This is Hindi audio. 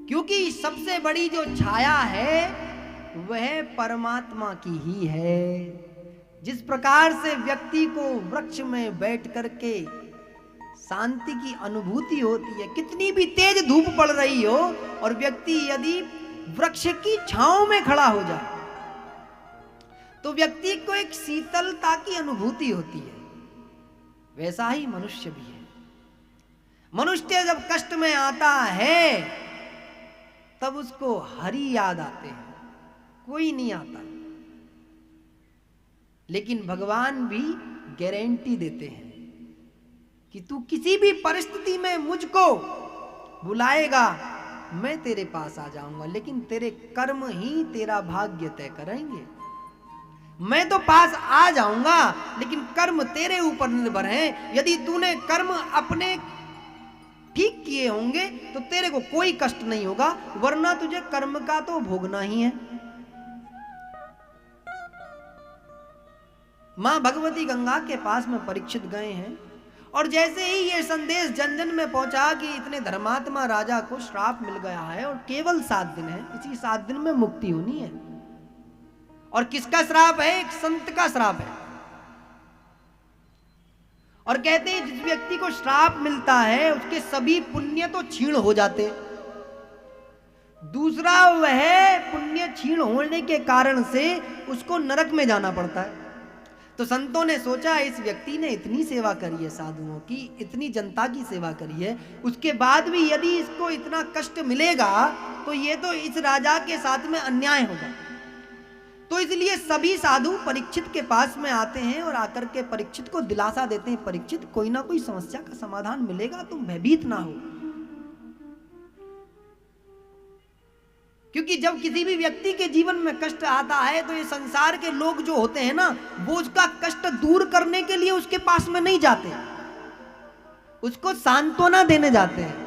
क्योंकि सबसे बड़ी जो छाया है वह परमात्मा की ही है। जिस प्रकार से व्यक्ति को वृक्ष में बैठ करके शांति की अनुभूति होती है, कितनी भी तेज धूप पड़ रही हो और व्यक्ति यदि वृक्ष की छांव में खड़ा हो जाए तो व्यक्ति को एक शीतलता की अनुभूति होती है। वैसा ही मनुष्य भी है। मनुष्य जब कष्ट में आता है तब उसको हरि याद आते हैं, कोई नहीं आता। लेकिन भगवान भी गारंटी देते हैं कि तू किसी भी परिस्थिति में मुझको बुलाएगा मैं तेरे पास आ जाऊंगा, लेकिन तेरे कर्म ही तेरा भाग्य तय करेंगे। मैं तो पास आ जाऊंगा लेकिन कर्म तेरे ऊपर निर्भर हैं। यदि तूने कर्म अपने ठीक किए होंगे तो तेरे को कोई कष्ट नहीं होगा, वरना तुझे कर्म का तो भोगना ही है। मां भगवती गंगा के पास में परीक्षित गए हैं और जैसे ही ये संदेश जन जन में पहुंचा कि इतने धर्मात्मा राजा को श्राप मिल गया है और केवल 7 दिन है, इसी 7 दिन में मुक्ति होनी है। और किसका श्राप है? एक संत का श्राप है। और कहते हैं जिस व्यक्ति को श्राप मिलता है उसके सभी पुण्य तो क्षीण हो जाते हैं। दूसरा, वह पुण्य क्षीण होने के कारण से उसको नरक में जाना पड़ता है। तो संतों ने सोचा इस व्यक्ति ने इतनी सेवा करी है साधुओं की, इतनी जनता की सेवा करी है, उसके बाद भी यदि इसको इतना कष्ट मिलेगा तो ये तो इस राजा के साथ में अन्याय होगा। तो इसलिए सभी साधु परीक्षित के पास में आते हैं और आकर के परीक्षित को दिलासा देते हैं, परीक्षित कोई ना कोई समस्या का समाधान मिलेगा, तुम भयभीत ना हो। क्योंकि जब किसी भी व्यक्ति के जीवन में कष्ट आता है तो ये संसार के लोग जो होते हैं ना, वो उसका कष्ट दूर करने के लिए उसके पास में नहीं जाते, उसको सांत्वना देने जाते हैं।